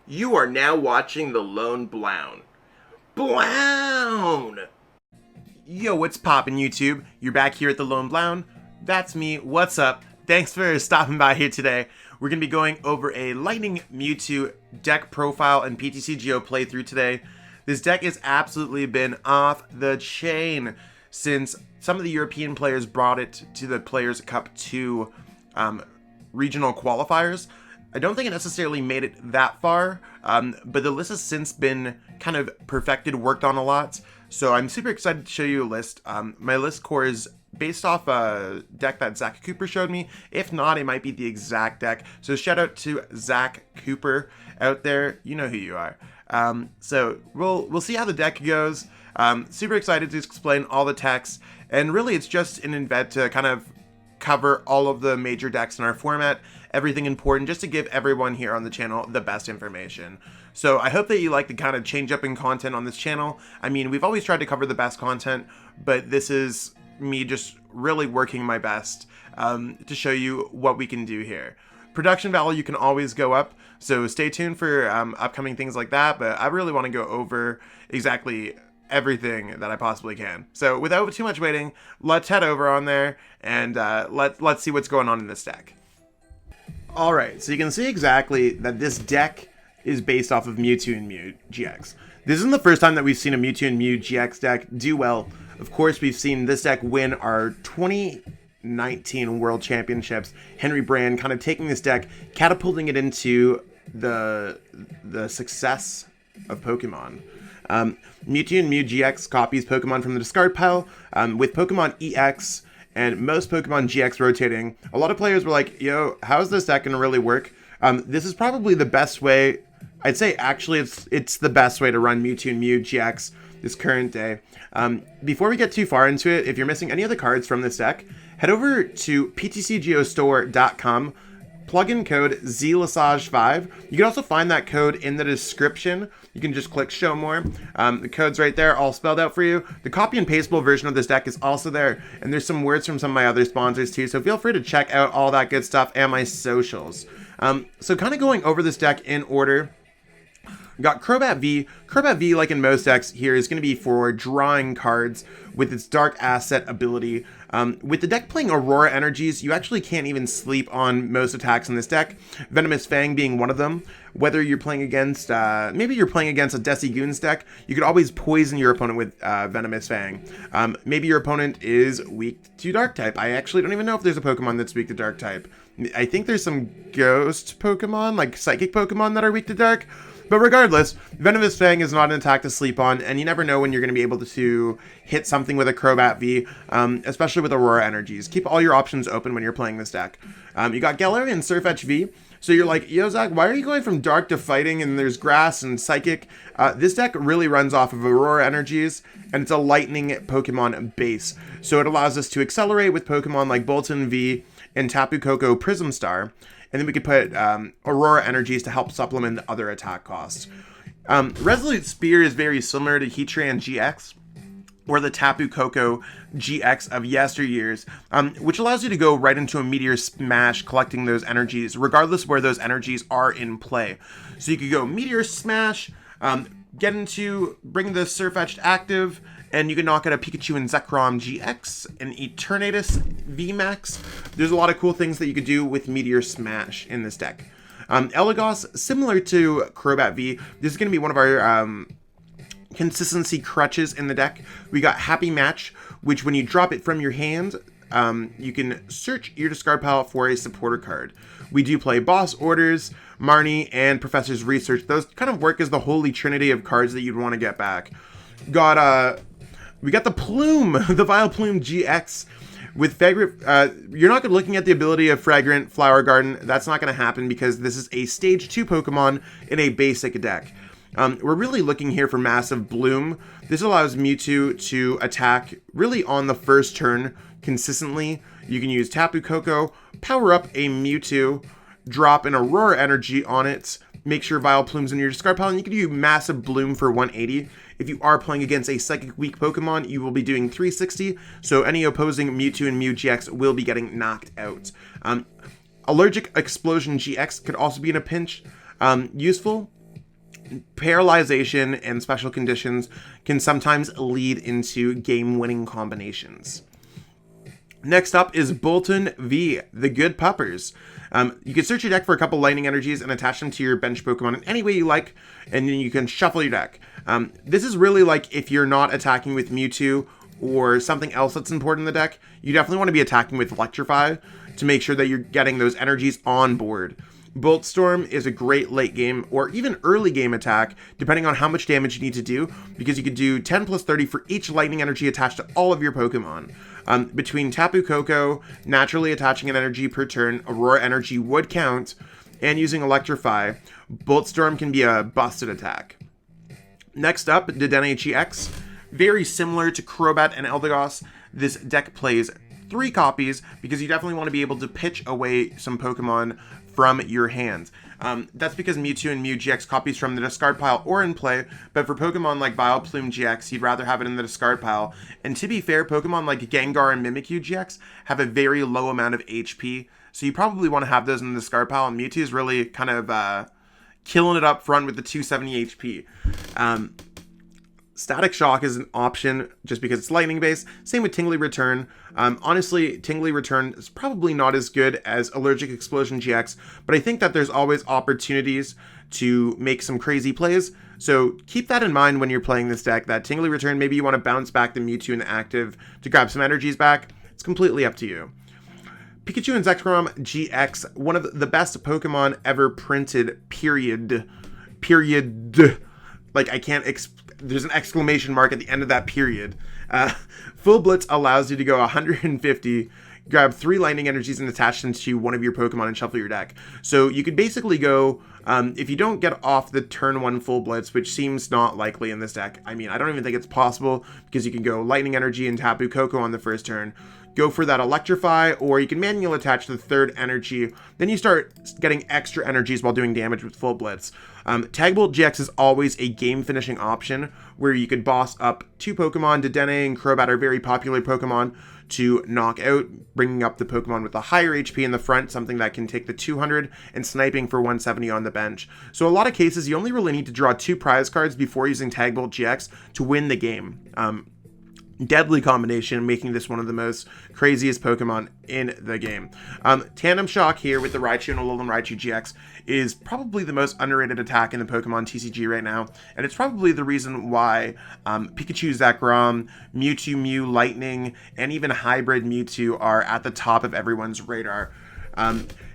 You are now watching The Lone Blown. Blown! Yo, what's poppin' YouTube? You're back here at The Lone Blown. That's me. What's up? Thanks for stopping by here today. We're going to be going over a Lightning Mewtwo deck profile and PTCGO playthrough today. This deck has absolutely been off the chain since some of the European players brought it to the Players' Cup 2 regional qualifiers. I don't think it necessarily made it that far, but the list has since been kind of perfected, worked on a lot. So I'm super excited to show you a list. My list core is based off a deck that Zach Cooper showed me. If not, it might be the exact deck. So shout out to Zach Cooper out there. You know who you are. So we'll see how the deck goes. Super excited to explain all the techs, and really it's just an event to kind of cover all of the major decks in our format, everything important, just to give everyone here on the channel the best information. So I hope that you like the kind of change up in content on this channel. I mean, we've always tried to cover the best content, but this is me just really working my best to show you what we can do here. Production value can always go up, so stay tuned for upcoming things like that, but I really want to go over exactly everything that I possibly can. So without too much waiting, let's head over on there and let's see what's going on in this deck. Alright, so you can see exactly that this deck is based off of Mewtwo and Mew-GX. This isn't the first time that we've seen a Mewtwo and Mew-GX deck do well. Of course, we've seen this deck win our 2019 World Championships. Henry Brand kind of taking this deck, catapulting it into the success of Pokemon. Mewtwo and Mew-GX copies Pokemon from the discard pile, with Pokemon EX and most Pokemon GX rotating. A lot of players were like, yo, how is this deck going to really work? This is probably the best way. I'd say actually it's the best way to run Mewtwo and Mew-GX this current day. Before we get too far into it, if you're missing any of the cards from this deck, head over to PTCGOstore.com, plug in code Zelesage5. You can also find that code in the description. You can just click show more. The code's right there, all spelled out for you. The copy and pasteable version of this deck is also there, and there's some words from some of my other sponsors too, so feel free to check out all that good stuff and my socials. So kind of going over this deck in order. We got Crobat V. Crobat V, like in most decks here, is going to be for drawing cards with its Dark Asset ability. With the deck playing Aurora Energies, you actually can't even sleep on most attacks in this deck, Venomous Fang being one of them. Whether you're playing against, maybe you're playing against a Desi-Goons deck, you could always poison your opponent with Venomous Fang. Maybe your opponent is weak to Dark type. I actually don't even know if there's a Pokemon that's weak to Dark type. I think there's some Ghost Pokemon, like Psychic Pokemon, that are weak to Dark. But regardless, Venomous Fang is not an attack to sleep on, and you never know when you're going to be able to hit something with a Crobat V, especially with Aurora Energies. Keep all your options open when you're playing this deck. You got Galarian Sirfetchd. So you're like, yo, Zach, why are you going from Dark to Fighting, and there's Grass and Psychic? This deck really runs off of Aurora Energies, and it's a Lightning Pokemon base. So it allows us to accelerate with Pokemon like Boltund V and Tapu Koko Prism Star. And then we could put Aurora Energies to help supplement the other attack costs. Resolute Spear is very similar to Heatran-GX, or the Tapu Koko GX of yesteryears, which allows you to go right into a Meteor Smash, collecting those energies, regardless where those energies are in play. So you could go Meteor Smash, bring the Sirfetchd active, and you can knock out a Pikachu and Zekrom-GX, and Eternatus VMAX. There's a lot of cool things that you could do with Meteor Smash in this deck. Eldegoss, similar to Crobat V, this is going to be one of our consistency crutches in the deck. We got Happy Match, which when you drop it from your hand, you can search your discard pile for a supporter card. We do play Boss Orders, Marnie, and Professor's Research. Those kind of work as the holy trinity of cards that you'd want to get back. We got the Plume, the Vileplume-GX with Fragrant. You're not looking at the ability of Fragrant Flower Garden. That's not going to happen because this is a Stage 2 Pokemon in a basic deck. We're really looking here for Massive Bloom. This allows Mewtwo to attack really on the first turn consistently. You can use Tapu Koko, power up a Mewtwo, drop an Aurora Energy on it, make sure Vileplume's in your discard pile, and you can do Massive Bloom for 180. If you are playing against a Psychic Weak Pokemon, you will be doing 360, so any opposing Mewtwo and Mew-GX will be getting knocked out. Allergic Explosion GX could also be in a pinch. Useful. Paralyzation and special conditions can sometimes lead into game-winning combinations. Next up is Boltund V, the Good Puppers. You can search your deck for a couple lightning energies and attach them to your bench Pokemon in any way you like, and then you can shuffle your deck. This is really like if you're not attacking with Mewtwo or something else that's important in the deck, you definitely want to be attacking with Electrify to make sure that you're getting those energies on board. Bolt Storm is a great late game or even early game attack, depending on how much damage you need to do, because you could do 10 plus 30 for each lightning energy attached to all of your Pokemon. Between Tapu Koko, naturally attaching an energy per turn, Aurora energy would count, and using Electrify, Bolt Storm can be a busted attack. Next up, Dedenne-GX. Very similar to Crobat and Eldegoss, this deck plays 3 copies because you definitely want to be able to pitch away some Pokemon from your hands. That's because Mewtwo and Mew-GX copies from the discard pile or in play, but for Pokemon like Vileplume-GX, you'd rather have it in the discard pile. And to be fair, Pokemon like Gengar and Mimikyu-GX have a very low amount of HP, so you probably want to have those in the discard pile, and Mewtwo is really kind of killing it up front with the 270 HP. Static Shock is an option just because it's lightning based. Same with Tingly Return. Honestly, Tingly Return is probably not as good as Allergic Explosion GX, but I think that there's always opportunities to make some crazy plays. So keep that in mind when you're playing this deck, that Tingly Return, maybe you want to bounce back the Mewtwo in the active to grab some energies back. It's completely up to you. Pikachu and Zekrom-GX, one of the best Pokemon ever printed, period. Like, I can't there's an exclamation mark at the end of that period. Full Blitz allows you to go 150, grab 3 lightning energies and attach them to one of your Pokemon and shuffle your deck. So you could basically go, if you don't get off the turn 1 Full Blitz, which seems not likely in this deck. I mean, I don't even think it's possible because you can go lightning energy and Tapu Koko on the first turn. Go for that Electrify, or you can manual attach the 3rd energy. Then you start getting extra energies while doing damage with Full Blitz. Tagbolt-GX is always a game-finishing option where you could boss up 2 Pokemon. Dedenne and Crobat are very popular Pokemon to knock out, bringing up the Pokemon with the higher HP in the front, something that can take the 200, and sniping for 170 on the bench. So a lot of cases, you only really need to draw 2 prize cards before using Tagbolt-GX to win the game. Deadly combination, making this one of the most craziest Pokemon in the game. Tandem Shock here with the Raichu and Alolan Raichu-GX is probably the most underrated attack in the Pokemon TCG right now, and it's probably the reason why Pikachu, Zekrom, Mewtwo Mew, Lightning, and even Hybrid Mewtwo are at the top of everyone's radar.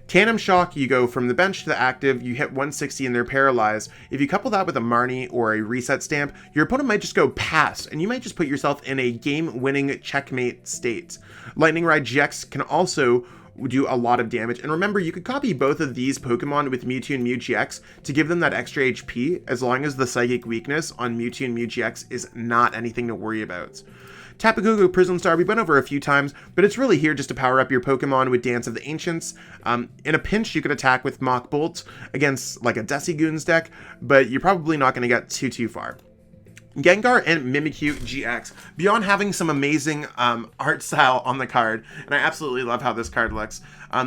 Tandem Shock, you go from the bench to the active, you hit 160 and they're paralyzed. If you couple that with a Marnie or a Reset Stamp, your opponent might just go pass, and you might just put yourself in a game-winning checkmate state. Lightning Ride GX can also do a lot of damage, and remember, you could copy both of these Pokemon with Mewtwo and Mew-GX to give them that extra HP, as long as the Psychic weakness on Mewtwo and Mew-GX is not anything to worry about. Tapu Koko Prism Star, we've been over a few times, but it's really here just to power up your Pokemon with Dance of the Ancients. In a pinch, you could attack with Mach Bolt against like a Decigoon's deck, but you're probably not going to get too far. Gengar and Mimikyu-GX, beyond having some amazing art style on the card, and I absolutely love how this card looks,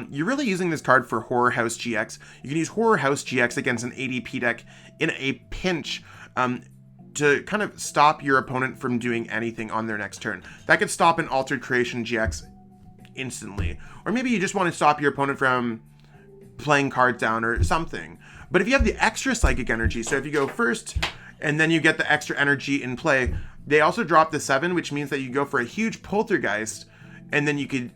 you're really using this card for Horror House GX. You can use Horror House GX against an ADP deck in a pinch, to kind of stop your opponent from doing anything on their next turn. That could stop an Altered Creation GX instantly. Or maybe you just want to stop your opponent from playing cards down or something. But if you have the extra Psychic energy, so if you go first and then you get the extra energy in play, they also drop the 7, which means that you go for a huge Poltergeist, and then you could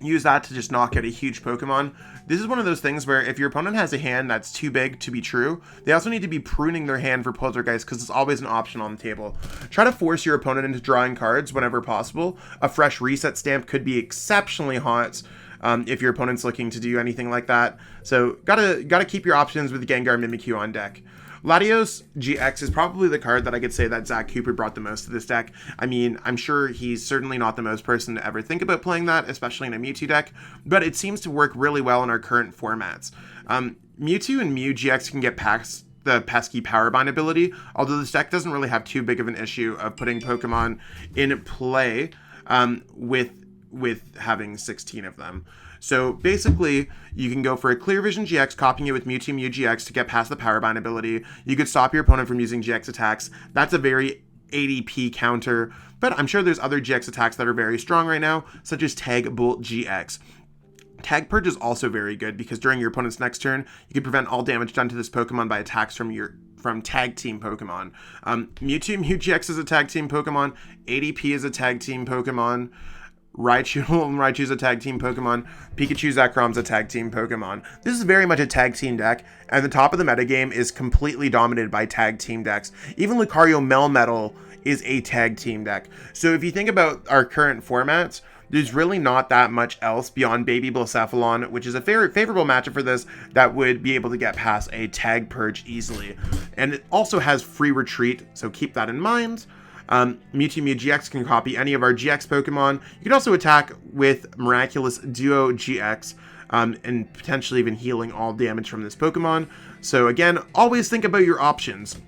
use that to just knock out a huge Pokemon. This is one of those things where if your opponent has a hand that's too big to be true, they also need to be pruning their hand for Poltergeist because it's always an option on the table. Try to force your opponent into drawing cards whenever possible. A fresh Reset Stamp could be exceptionally hot if your opponent's looking to do anything like that. So gotta keep your options with Gengar Mimikyu on deck. Latios-GX is probably the card that I could say that Zach Cooper brought the most to this deck. I mean, I'm sure he's certainly not the most person to ever think about playing that, especially in a Mewtwo deck, but it seems to work really well in our current formats. Mewtwo and Mew-GX can get past the pesky Power Bind ability, although this deck doesn't really have too big of an issue of putting Pokemon in play with having 16 of them. So basically, you can go for a Clear Vision GX, copying it with Mewtwo Mew-GX to get past the Power Bind ability. You could stop your opponent from using GX attacks. That's a very ADP counter, but I'm sure there's other GX attacks that are very strong right now, such as Tag Bolt GX. Tag Purge is also very good because during your opponent's next turn, you can prevent all damage done to this Pokemon by attacks from tag team Pokemon. Mewtwo Mew-GX is a tag team Pokemon. ADP is a tag team Pokemon. Raichu's a tag team Pokemon. Pikachu Zekrom's a tag team Pokemon. This is very much a tag team deck, and the top of the metagame is completely dominated by tag team decks. Even Lucario Melmetal is a tag team deck. So if you think about our current formats, there's really not that much else beyond Baby Blacephalon, which is a favorable matchup for this that would be able to get past a Tag Purge easily. And it also has free retreat, so keep that in mind. Mewtwo Mew-GX can copy any of our GX Pokemon. You can also attack with Miraculous Duo GX, and potentially even healing all damage from this Pokemon. So again, always think about your options.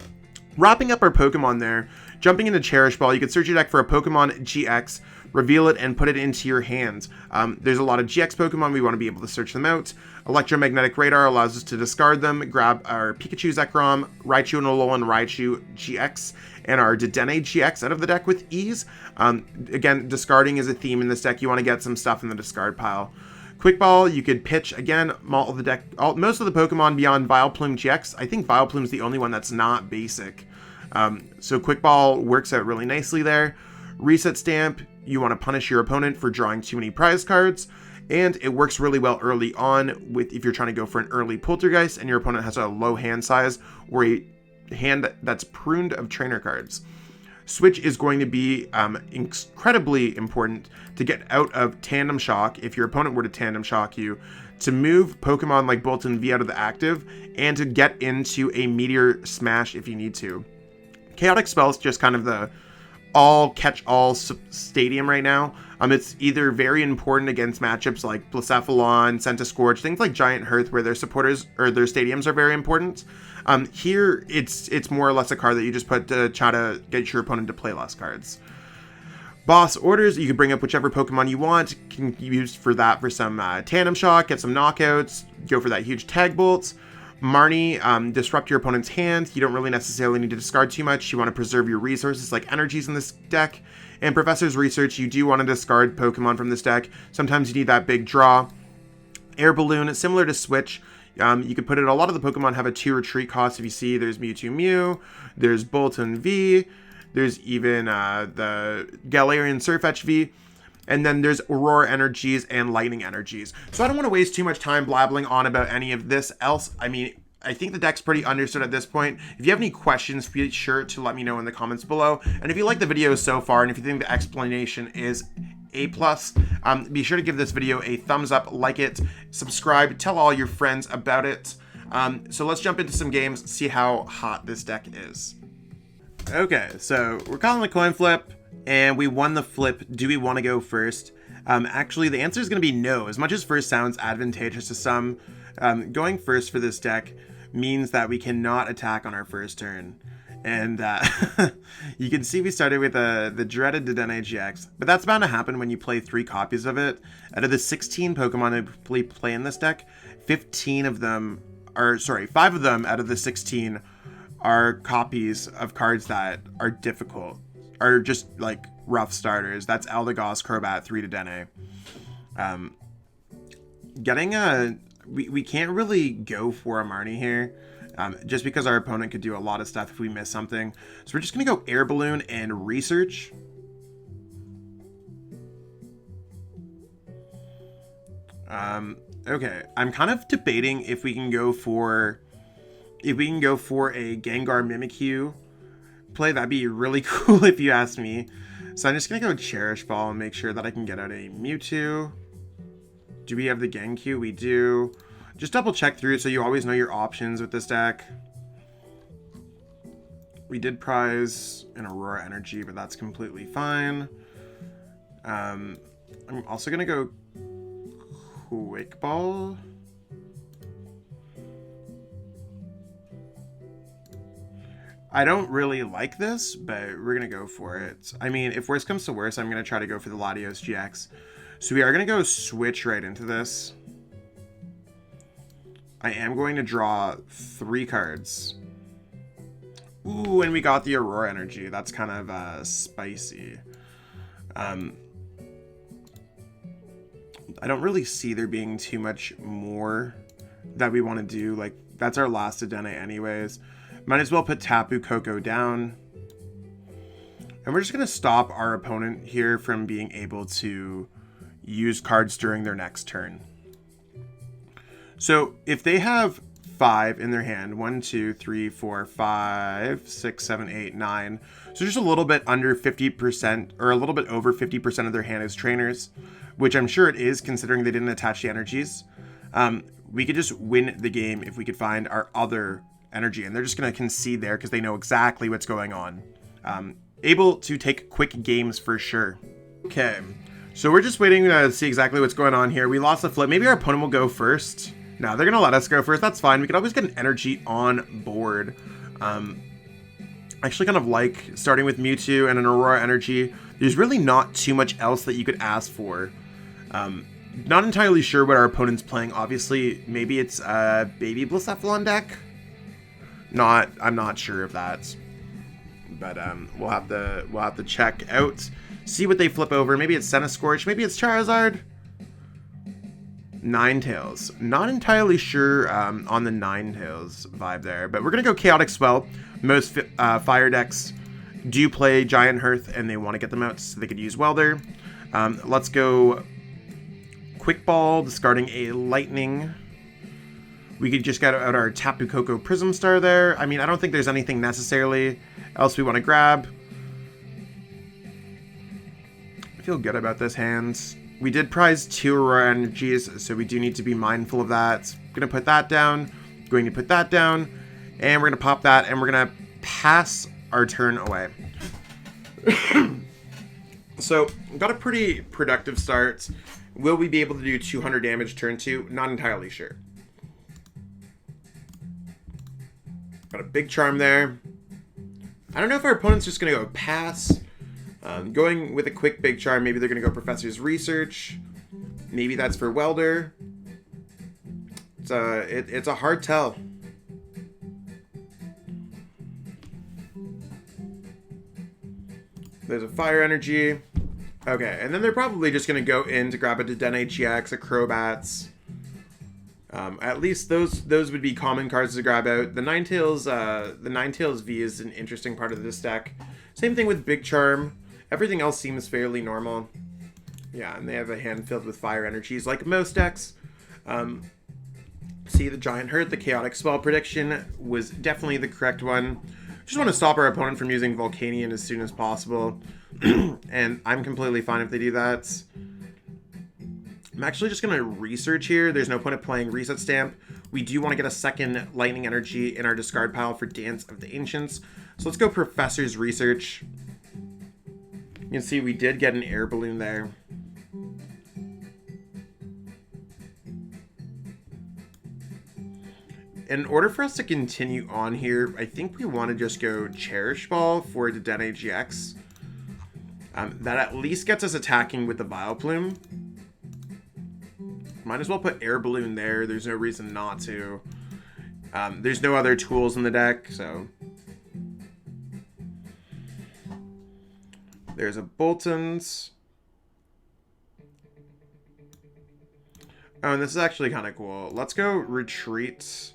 Wrapping up our Pokemon there, jumping into Cherish Ball, you can search your deck for a Pokemon GX, reveal it, and put it into your hands. There's a lot of GX Pokemon, we want to be able to search them out. Electromagnetic Radar allows us to discard them, grab our Pikachu Zekrom, Raichu and Alolan Raichu-GX, and our Dedenne-GX out of the deck with ease. Again, discarding is a theme in this deck. You want to get some stuff in the discard pile. Quick Ball, you could pitch, again, most of the Pokemon beyond Vileplume-GX. I think Vileplume's the only one that's not basic. So Quick Ball works out really nicely there. Reset Stamp, you want to punish your opponent for drawing too many prize cards, and it works really well early on if you're trying to go for an early Poltergeist and your opponent has a low hand size or a hand that's pruned of trainer cards. Switch is going to be incredibly important to get out of Tandem Shock if your opponent were to Tandem Shock you, to move Pokemon like Boltund V out of the active, and to get into a Meteor Smash if you need to. Chaotic Swell is just kind of the all-catch-all stadium right now. It's either very important against matchups like Blacephalon, Centiskorch, things like Giant Hearth where their supporters or their stadiums are very important. Here, it's more or less a card that you just put to try to get your opponent to play less cards. Boss Orders, you can bring up whichever Pokemon you want, can use for that for some Tandem Shock, get some knockouts, go for that huge Tag Bolts. Marnie, disrupt your opponent's hand. You don't really necessarily need to discard too much. You want to preserve your resources like energies in this deck. And Professor's Research, you do want to discard Pokemon from this deck. Sometimes you need that big draw. Air Balloon, similar to Switch. You could put it, a lot of the Pokemon have a 2 retreat cost. If you see, there's Mewtwo Mew, there's Boltund V, there's even the Galarian Sirfetchd, and then there's Aurora Energies and Lightning Energies. So I don't want to waste too much time blabbling on about any of this else. I mean, I think the deck's pretty understood at this point. If you have any questions, be sure to let me know in the comments below. And if you like the video so far, and if you think the explanation is A+, be sure to give this video a thumbs up, like it, subscribe, tell all your friends about it. So let's jump into some games, see how hot this deck is. Okay, so we're calling the coin flip, and we won the flip. Do we want to go first? Actually, the answer is going to be no. As much as first sounds advantageous to some, going first for this deck means that we cannot attack on our first turn. And you can see we started with the dreaded Dedenne-GX, but that's bound to happen when you play 3 copies of it. Out of the 16 Pokemon I play in this deck, 5 of them out of the 16 are copies of cards that are difficult, are just like rough starters. That's Eldegoss, Crobat V DAA. We can't really go for a Marnie here, just because our opponent could do a lot of stuff if we miss something. So we're just gonna go Air Balloon and Research. Okay, I'm kind of debating if we can go for a Gengar Mimikyu play. That'd be really cool if you ask me. So I'm just gonna go Cherish Ball and make sure that I can get out a Mewtwo. Do we have the Gengar? We do. Just double check through so you always know your options with this deck. We did prize an Aurora Energy, but that's completely fine. I'm also gonna go Quick Ball. I don't really like this, but we're gonna go for it. I mean, if worse comes to worse, I'm gonna try to go for the Latios-GX. So we are going to go switch right into this. I am going to draw 3 cards. Ooh, and we got the Aurora Energy. That's kind of spicy. I don't really see there being too much more that we want to do. Like, that's our last Dedenne anyways. Might as well put Tapu Koko down. And we're just going to stop our opponent here from being able to use cards during their next turn. So if they have 5 in their hand, 1, 2, 3, 4, 5, 6, 7, 8, 9. So just a little bit under 50%, or a little bit over 50% of their hand is trainers, which I'm sure it is considering they didn't attach the energies. We could just win the game if we could find our other energy, and they're just going to concede there because they know exactly what's going on. Able to take quick games for sure. Okay, so we're just waiting to see exactly what's going on here. We lost the flip. Maybe our opponent will go first. No, they're going to let us go first. That's fine. We can always get an energy on board. I actually kind of like starting with Mewtwo and an Aurora Energy. There's really not too much else that you could ask for. Not entirely sure what our opponent's playing. Obviously, maybe it's Baby Blacephalon deck. I'm not sure if that's, but we'll have to check out, see what they flip over. Maybe it's Scorch, maybe it's Charizard. Ninetales. Not entirely sure on the Ninetales vibe there, but we're gonna go Chaotic Swell. Most fire decks do play Giant Hearth, and they want to get them out so they could use Welder. Let's go Quick Ball, discarding a Lightning. We could just get out our Tapu Koko Prism Star there. I mean, I don't think there's anything necessarily else we want to grab. I feel good about this hand. We did prize 2 Aurora Energies, so we do need to be mindful of that. Going to put that down, going to put that down, and we're going to pop that, and we're going to pass our turn away. So, got a pretty productive start. Will we be able to do 200 damage turn 2? Not entirely sure. Got a big charm there. I don't know if our opponent's just going to go pass. Going with a quick big charm, maybe they're going to go Professor's Research. Maybe that's for Welder. It's a hard tell. There's a Fire Energy. Okay, and then they're probably just going to go in to grab a Dedenne-GX, a Crobats. At least those would be common cards to grab out. The Ninetales V is an interesting part of this deck. Same thing with Big Charm. Everything else seems fairly normal. Yeah, and they have a hand filled with fire energies like most decks. See the Giant Hearth, the Chaotic Swell prediction was definitely the correct one. Just want to stop our opponent from using Volcanion as soon as possible. And I'm completely fine if they do that. I'm actually just going to research here. There's no point of playing Reset Stamp. We do want to get a second Lightning Energy in our discard pile for Dance of the Ancients. So let's go Professor's Research. You can see we did get an Air Balloon there. In order for us to continue on here, I think we want to just go Cherish Ball for Dedenne-GX. That at least gets us attacking with the Vileplume. Might as well put Air Balloon there. There's no reason not to. There's no other tools in the deck, so... There's a Boltund. Oh, and this is actually kind of cool. Let's go retreat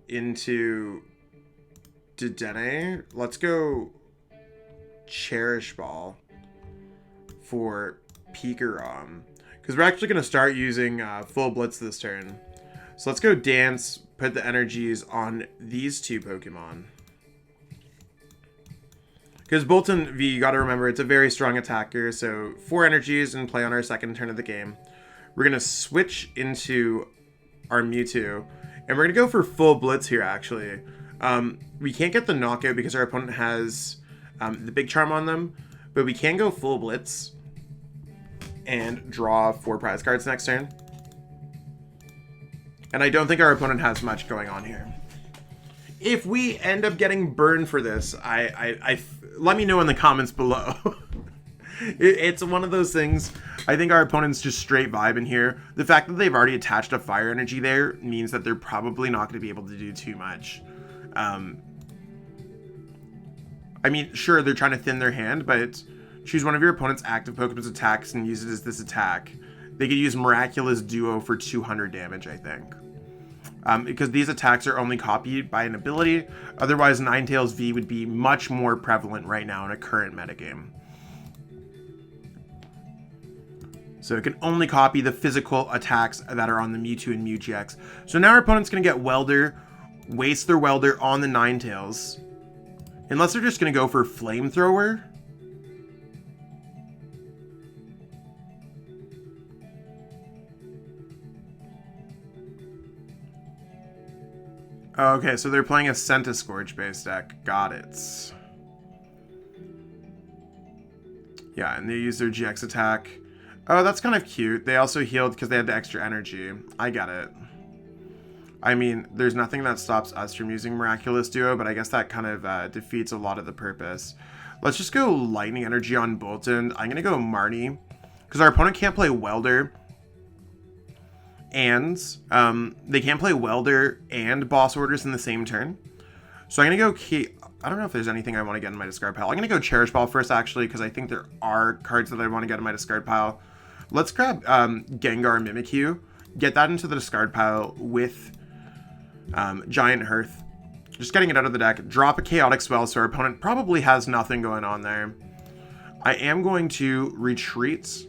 into Dedenne. Let's go Cherish Ball for Pikachu. Because we're actually going to start using Full Blitz this turn. So let's go Dance, put the energies on these 2 Pokemon. Because Boltund V, you got to remember, it's a very strong attacker, so 4 energies and play on our second turn of the game. We're going to switch into our Mewtwo, and we're going to go for Full Blitz here, actually. We can't get the knockout because our opponent has the Big Charm on them, but we can go Full Blitz and draw 4 prize cards next turn. And I don't think our opponent has much going on here. If we end up getting burned for this, let me know in the comments below. It's one of those things. I think our opponent's just straight vibing here. The fact that they've already attached a fire energy there means that they're probably not going to be able to do too much. I mean, sure, they're trying to thin their hand, but choose one of your opponent's active Pokemon's attacks and use it as this attack. They could use Miraculous Duo for 200 damage, I think. Because these attacks are only copied by an ability. Otherwise, Ninetales V would be much more prevalent right now in a current metagame. So it can only copy the physical attacks that are on the Mewtwo and Mew-GX. So now our opponent's going to get Welder, waste their Welder on the Ninetales. Unless they're just going to go for Flamethrower. Okay, so they're playing a Centiskorch based deck. Got it. Yeah, and they use their GX attack. Oh, that's kind of cute. They also healed because they had the extra energy. I get it. I mean, there's nothing that stops us from using Miraculous Duo, but I guess that kind of defeats a lot of the purpose. Let's just go Lightning Energy on Boltund. I'm going to go Marnie, because our opponent can't play Welder. And they can't play Welder and Boss Orders in the same turn. So I'm going to go I don't know if there's anything I want to get in my discard pile. I'm going to go Cherish Ball first, actually, because I think there are cards that I want to get in my discard pile. Let's grab Gengar Mimikyu, get that into the discard pile with Giant Hearth. Just getting it out of the deck. Drop a Chaotic Swell, so our opponent probably has nothing going on there. I am going to retreat.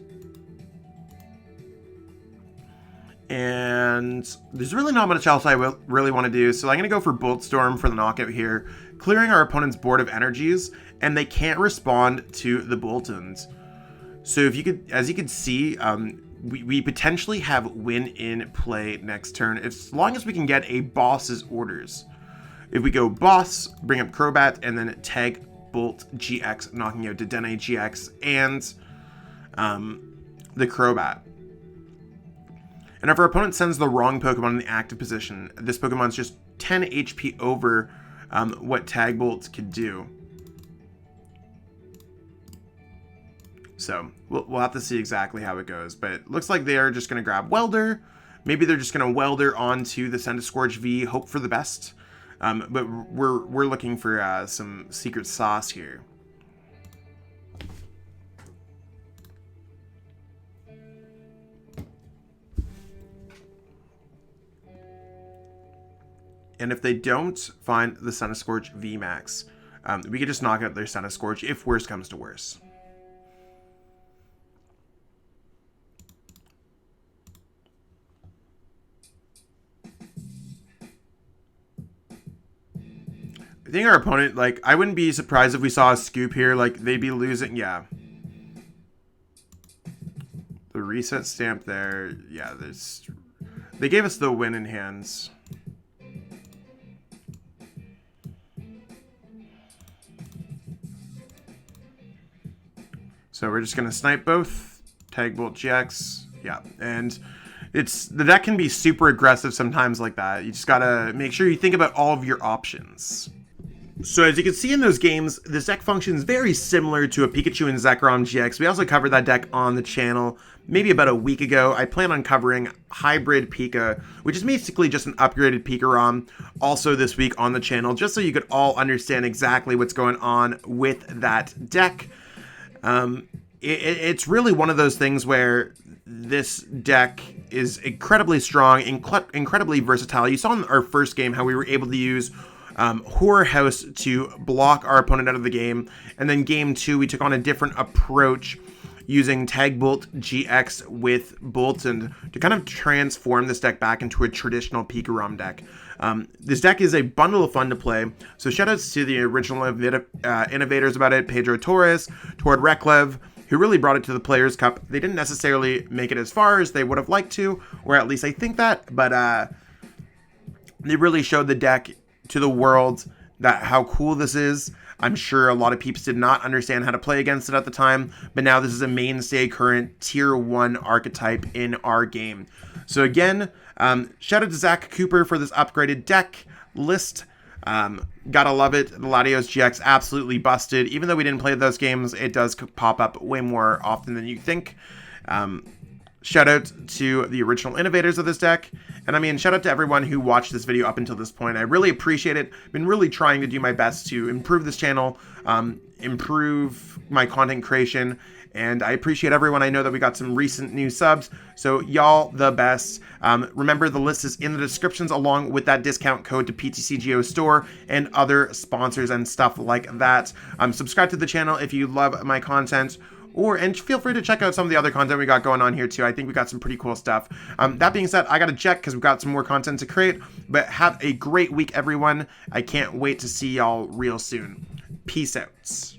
And there's really not much else I really want to do, so I'm going to go for Bolt Storm for the knockout here, clearing our opponent's board of energies, and they can't respond to the Boltund. So if you could, as you can see, we potentially have win in play next turn, as long as we can get a boss's orders. If we go boss, bring up Crobat, and then tag Bolt GX, knocking out Dedenne-GX and the Crobat. And if our opponent sends the wrong Pokemon in the active position, this Pokemon's just 10 HP over what Tag Bolt could do. So we'll have to see exactly how it goes. But it looks like they're just going to grab Welder. Maybe they're just going to Welder onto the Centiskorch V, hope for the best. But we're looking for some secret sauce here. And if they don't find the Centiskorch V Max, we could just knock out their Centiskorch if worse comes to worse. I think our opponent, like, I wouldn't be surprised if we saw a scoop here, like, they'd be losing, yeah. The reset stamp there, yeah, they gave us the win in hands. So we're just going to snipe both, tag Bolt GX, yeah, and the deck can be super aggressive sometimes like that. You just got to make sure you think about all of your options. So as you can see in those games, this deck functions very similar to a Pikachu and Zekrom-GX. We also covered that deck on the channel maybe about a week ago. I plan on covering Hybrid Pika, which is basically just an upgraded Pika-ROM, also this week on the channel, just so you could all understand exactly what's going on with that deck. It's really one of those things where this deck is incredibly strong, incredibly versatile. You saw in our first game how we were able to use Horror House to block our opponent out of the game, and then game 2 we took on a different approach using Tag Bolt GX with Boltund to kind of transform this deck back into a traditional Pika-ROM deck. This deck is a bundle of fun to play, so shoutouts to the original innovators about it, Pedro Torres, Tord Reklev, who really brought it to the Players' Cup. They didn't necessarily make it as far as they would have liked to, or at least I think that, but they really showed the deck to the world, that how cool this is. I'm sure a lot of peeps did not understand how to play against it at the time, but now this is a mainstay current tier 1 archetype in our game. So again, shout out to Zach Cooper for this upgraded deck list. Gotta love it. The Latios-GX absolutely busted. Even though we didn't play those games, it does pop up way more often than you think. Shout out to the original innovators of this deck. And I mean, shout out to everyone who watched this video up until this point. I really appreciate it. I've been really trying to do my best to improve this channel, improve my content creation, and I appreciate everyone. I know that we got some recent new subs, so y'all the best. Remember, the list is in the descriptions along with that discount code to PTCGO store and other sponsors and stuff like that. Subscribe to the channel if you love my content. And feel free to check out some of the other content we got going on here too. I think we got some pretty cool stuff. That being said, I gotta check because we've got some more content to create. But have a great week, everyone. I can't wait to see y'all real soon. Peace out.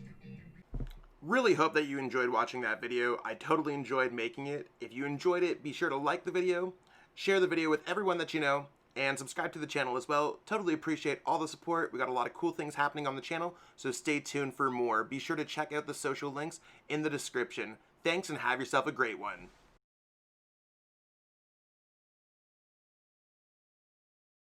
Really hope that you enjoyed watching that video. I totally enjoyed making it. If you enjoyed it, be sure to like the video, share the video with everyone that you know, and subscribe to the channel as well. Totally appreciate all the support. We got a lot of cool things happening on the channel, so stay tuned for more. Be sure to check out the social links in the description. Thanks and have yourself a great one.